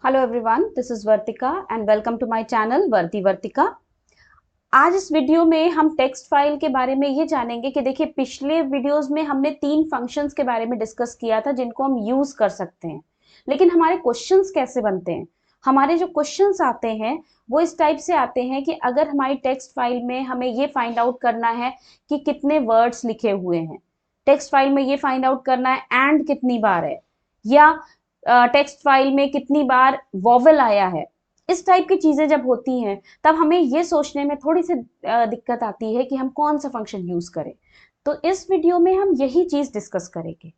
Hello everyone, this is Vartika and welcome to my channel Varti Vartika. आज इस video में हम टेक्स्ट फाइल के बारे में ये जानेंगे कि देखिए पिछले वीडियोस में हमने 3 फंक्शंस के बारे में डिस्कस किया था जिनको हम यूज कर सकते हैं, लेकिन हमारे क्वेश्चंस कैसे बनते हैं। हमारे जो क्वेश्चंस आते हैं वो इस टाइप से आते हैं कि अगर हमारी टेक्स्ट फाइल में हमें ये फाइंड आउट करना है कि कितने वर्ड्स लिखे हुए हैं, टेक्स्ट फाइल में ये फाइंड आउट करना है एंड कितनी बार है, या टेक्स्ट फाइल में कितनी बार वॉवल आया है। इस टाइप की चीजें जब होती हैं तब हमें ये सोचने में थोड़ी सी दिक्कत आती है कि हम कौन सा फंक्शन यूज करें। तो इस वीडियो में हम यही चीज डिस्कस करेंगे।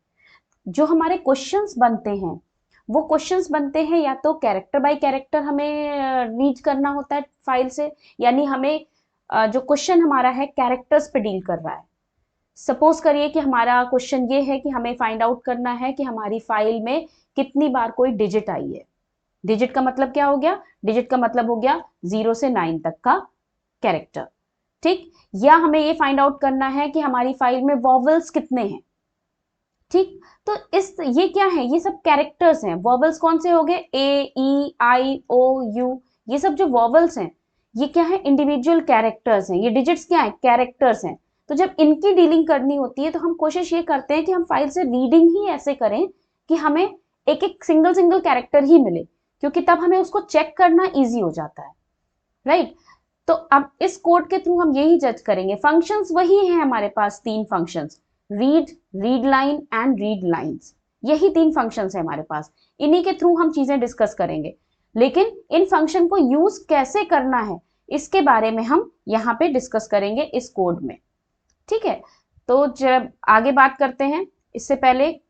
जो हमारे क्वेश्चंस बनते हैं वो क्वेश्चंस बनते हैं या तो कैरेक्टर बाय कैरेक्टर हमें रीड करना होता है फाइल से, यानी हमें जो क्वेश्चन हमारा है कैरेक्टर्स पे डील कर रहा है। सपोज करिए कि हमारा क्वेश्चन ये है कि हमें फाइंड आउट करना है कि हमारी फाइल में कितनी बार कोई डिजिट आई है। डिजिट का मतलब क्या हो गया? डिजिट का मतलब हो गया 0 से 9 तक का कैरेक्टर, ठीक। या हमें ये फाइंड आउट करना है कि हमारी फाइल में वॉवल्स कितने हैं, ठीक। तो ये क्या है? ये सब कैरेक्टर्स हैं। वॉवल्स कौन से हो गए? ए, ई, आई, ओ, यू। ये सब जो वॉवल्स हैं ये क्या है? इंडिविजुअल कैरेक्टर्स हैं। ये डिजिट्स क्या है? कैरेक्टर्स हैं। तो जब इनकी डीलिंग करनी होती है तो हम कोशिश ये करते हैं कि हम फाइल से रीडिंग ही ऐसे करें कि हमें एक एक सिंगल कैरेक्टर ही मिले, क्योंकि तब हमें उसको चेक करना इजी हो जाता है, राइट। तो अब इस कोड के थ्रू हम यही जज करेंगे। फंक्शंस वही हैं हमारे पास, 3 functions, read, read line and read lines. यही 3 फंक्शंस है हमारे पास। इन्हीं के थ्रू हम चीजें डिस्कस करेंगे, लेकिन इन फंक्शन को यूज कैसे करना है इसके बारे में हम यहाँ पे डिस्कस करेंगे इस कोड में, ठीक है। तो जब आगे बात करते हैं, इससे पहले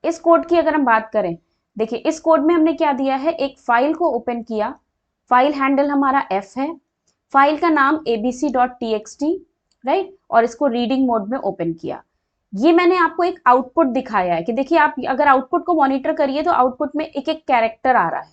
इस कोड की अगर हम बात करें, देखिए इस कोड में हमने क्या दिया है, एक फाइल को ओपन किया। फाइल हैंडल हमारा f है, फाइल का नाम abc.txt, राइट, और इसको रीडिंग मोड में ओपन किया। ये मैंने आपको एक आउटपुट दिखाया है कि देखिए आप अगर आउटपुट को मॉनिटर करिए तो आउटपुट में एक एक कैरेक्टर आ रहा है,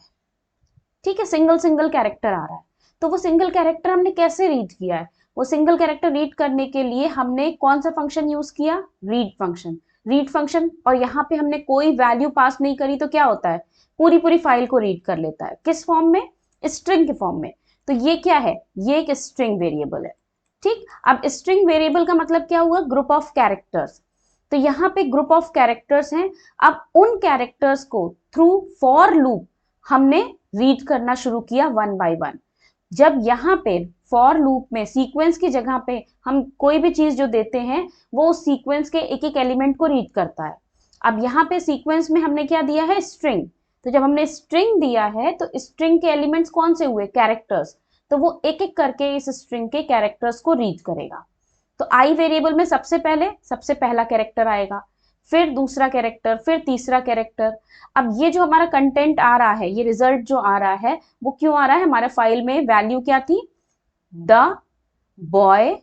ठीक है, सिंगल कैरेक्टर आ रहा है। तो वो सिंगल कैरेक्टर हमने कैसे रीड किया है? वो सिंगल कैरेक्टर रीड करने के लिए हमने कौन सा फंक्शन यूज किया? Read function. रीड फंक्शन, और यहाँ पे हमने कोई वैल्यू पास नहीं करी तो क्या होता है? पूरी फाइल को रीड कर लेता है। किस फॉर्म में? स्ट्रिंग के फॉर्म में। तो ये क्या है? ये एक स्ट्रिंग वेरिएबल है, ठीक। अब स्ट्रिंग वेरिएबल का मतलब क्या हुआ? Group of characters. तो यहाँ पे ग्रुप ऑफ कैरेक्टर्स हैं। अब उन कैरेक्टर्स को थ्रू फॉर लूप हमने रीड करना शुरू किया 1 बाय 1। जब यहाँ पे फॉर लूप में सीक्वेंस की जगह पे हम कोई भी चीज जो देते हैं वो उस सीक्वेंस के एक एक एलिमेंट को रीड करता है। अब यहाँ पे सीक्वेंस में हमने क्या दिया है? स्ट्रिंग। तो जब हमने स्ट्रिंग दिया है तो स्ट्रिंग के एलिमेंट्स कौन से हुए? कैरेक्टर्स। तो वो एक एक करके इस स्ट्रिंग के कैरेक्टर्स को रीड करेगा। तो आई वेरिएबल में सबसे पहला कैरेक्टर आएगा, फिर दूसरा कैरेक्टर, फिर तीसरा कैरेक्टर। अब ये जो हमारा कंटेंट आ रहा है, ये रिजल्ट जो आ रहा है वो क्यों आ रहा है? हमारे फाइल में वैल्यू क्या थी? The boy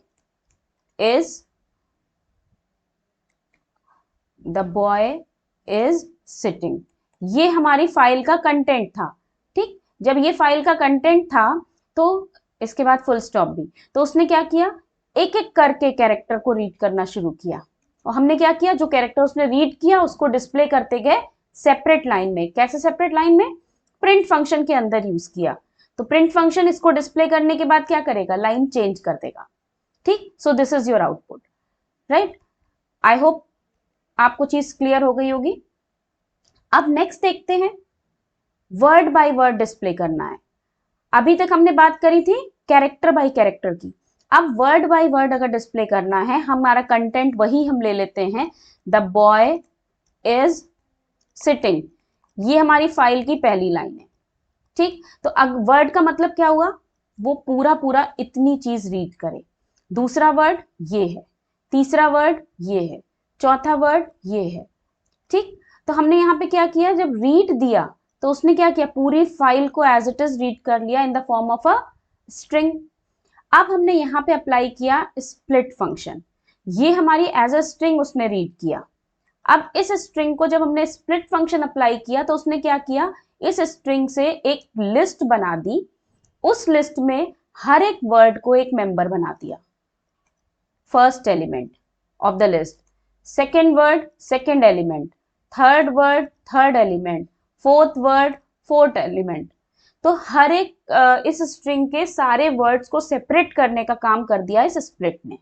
is sitting. ये हमारी फाइल का कंटेंट था, ठीक। जब ये फाइल का कंटेंट था तो इसके बाद फुल स्टॉप भी। तो उसने क्या किया? एक एक करके कैरेक्टर को रीड करना शुरू किया। और हमने क्या किया? जो कैरेक्टर उसने रीड किया उसको डिस्प्ले करते गए सेपरेट लाइन में। कैसे सेपरेट लाइन में? प्रिंट फंक्शन के अंदर यूज किया। तो प्रिंट फंक्शन इसको डिस्प्ले करने के बाद क्या करेगा? लाइन चेंज कर देगा, ठीक। So this is your output, right. I hope आपको चीज क्लियर हो गई होगी। अब नेक्स्ट देखते हैं, वर्ड बाय वर्ड डिस्प्ले करना है। अभी तक हमने बात करी थी कैरेक्टर बाय कैरेक्टर की। अब वर्ड बाय वर्ड अगर डिस्प्ले करना है, हमारा कंटेंट वही हम ले लेते हैं, द बॉय इज सिटिंग। ये हमारी फाइल की पहली लाइन है, ठीक। तो अब वर्ड का मतलब क्या हुआ? वो पूरा इतनी चीज रीड करे। दूसरा वर्ड ये है, तीसरा वर्ड ये है, चौथा वर्ड ये है, ठीक। तो हमने यहाँ पे क्या किया? जब रीड दिया तो उसने क्या किया? पूरी फाइल को एज इट इज रीड कर लिया in the form of a string. अब हमने यहाँ पे अप्लाई किया स्प्लिट फंक्शन। ये हमारी एज अ स्ट्रिंग उसने रीड किया। अब इस स्ट्रिंग को जब हमने स्प्लिट फंक्शन अप्लाई किया तो उसने क्या किया? इस स्ट्रिंग से एक लिस्ट बना दी। उस लिस्ट में हर एक वर्ड को एक मेंबर बना दिया। First element of the list, second word second element, third word third element, fourth word, fourth element. तो हर एक इस स्ट्रिंग के सारे वर्ड्स को सेपरेट करने का काम कर दिया इस स्प्लिट ने।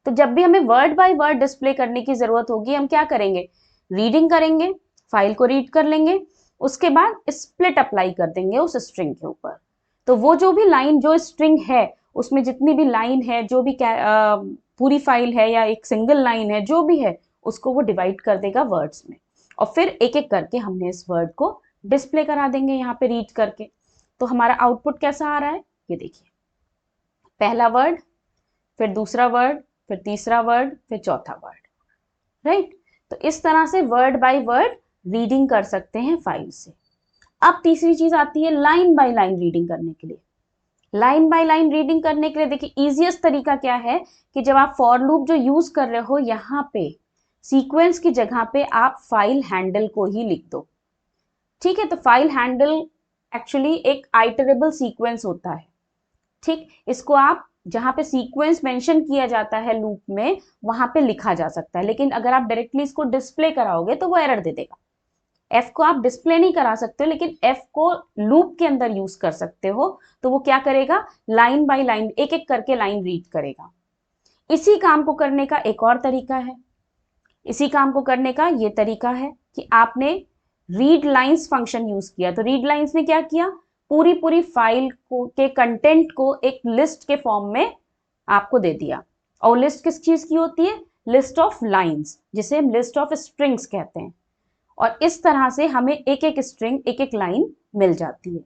तो जब भी हमें वर्ड बाय वर्ड डिस्प्ले करने की जरूरत होगी, हम क्या करेंगे, रीडिंग करेंगे, फाइल को रीड कर लेंगे, उसके बाद स्प्लिट अप्लाई कर देंगे उस स्ट्रिंग के ऊपर। तो वो जो भी लाइन, जो स्ट्रिंग है, उसमें जितनी भी लाइन है, जो भी पूरी फाइल है या एक सिंगल लाइन है, जो भी है, उसको वो डिवाइड कर देगा वर्ड्स में, और फिर एक एक करके हमने इस वर्ड को डिस्प्ले करा देंगे यहाँ पे रीड करके। तो हमारा आउटपुट कैसा आ रहा है, ये देखिए, पहला वर्ड, फिर दूसरा वर्ड, फिर तीसरा वर्ड, फिर चौथा वर्ड, राइट। तो इस तरह से वर्ड बाय वर्ड रीडिंग कर सकते हैं फाइल से। अब तीसरी चीज आती है लाइन बाय लाइन रीडिंग करने के लिए। लाइन बाय लाइन रीडिंग करने के लिए देखिए इजीएस्ट तरीका क्या है कि जब आप फॉर लूप जो यूज कर रहे हो, यहाँ पे सीक्वेंस की जगह पे आप फाइल हैंडल को ही लिख दो। ठीक है, तो फाइल हैंडल एक्चुअली एक आइटरेबल सीक्वेंस होता है। ठीक, इसको आप जहां पे सीक्वेंस मेंशन किया जाता है लूप में, वहां पे लिखा जा सकता है, लेकिन अगर आप डायरेक्टली इसको डिस्प्ले कराओगे तो वो एरर दे देगा। एफ को आप डिस्प्ले नहीं करा सकते हो, लेकिन एफ को लूप के अंदर यूज कर सकते हो। तो वो क्या करेगा, लाइन बाय लाइन एक एक करके लाइन रीड करेगा। इसी काम को करने का एक और तरीका है। इसी काम को करने का ये तरीका है कि आपने रीड लाइंस फंक्शन यूज किया। तो रीड लाइंस ने क्या किया, पूरी पूरी फाइल को के कंटेंट को एक लिस्ट के फॉर्म में आपको दे दिया। और लिस्ट किस चीज की होती है, लिस्ट ऑफ लाइंस, जिसे हम लिस्ट ऑफ स्ट्रिंग्स कहते हैं। और इस तरह से हमें एक एक स्ट्रिंग, एक एक लाइन मिल जाती है।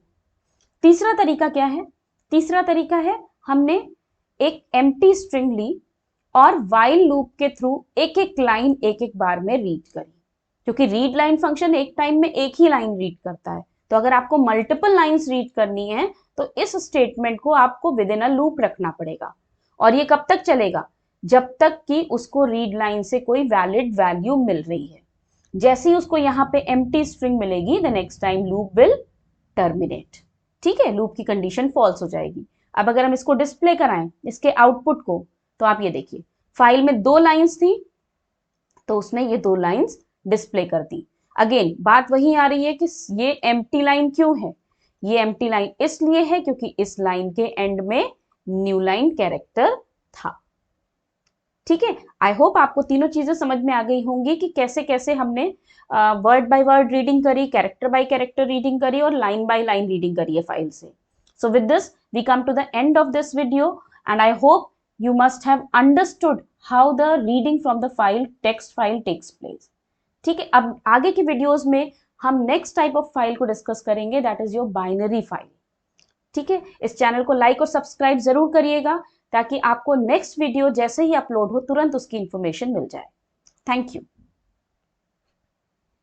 तीसरा तरीका क्या है, तीसरा तरीका है हमने एक एम्प्टी स्ट्रिंग ली और व्हाइल लूप के थ्रू एक एक लाइन एक एक बार में रीड करी। क्योंकि रीड लाइन फंक्शन एक टाइम में एक ही लाइन रीड करता है, तो अगर आपको मल्टीपल लाइंस रीड करनी है तो इस स्टेटमेंट को आपको विद इन अ लूप रखना पड़ेगा। और ये कब तक चलेगा, जब तक कि उसको रीड लाइन से कोई वैलिड वैल्यू मिल रही है। जैसे ही उसको यहाँ पे एम्प्टी स्ट्रिंग मिलेगी, the next time loop will terminate. ठीक है, लूप की कंडीशन फॉल्स हो जाएगी। अब अगर हम इसको डिस्प्ले कराएं, इसके आउटपुट को, तो आप ये देखिए, फाइल में 2 लाइंस थी, तो उसने ये 2 लाइंस डिस्प्ले कर दी। अगेन बात वही आ रही है कि ये एम्प्टी लाइन क्यों है, ये एम्प्टी लाइन इसलिए है क्योंकि इस लाइन के एंड में न्यू लाइन कैरेक्टर था। ठीक है, आई होप आपको तीनों चीजें समझ में आ गई होंगी कि कैसे कैसे हमने वर्ड बाय वर्ड रीडिंग करी, कैरेक्टर बाय कैरेक्टर रीडिंग करी और लाइन बाय लाइन रीडिंग करी है फाइल से। So with this we come to the end of this video and I hope you must have understood how the reading from the file text file takes place. ठीक है, अब आगे की videos में हम नेक्स्ट टाइप ऑफ फाइल को discuss करेंगे, that is your binary file. ठीक है, इस चैनल को लाइक और सब्सक्राइब जरूर करिएगा ताकि आपको नेक्स्ट वीडियो जैसे ही अपलोड हो तुरंत उसकी इंफॉर्मेशन मिल जाए। Thank you.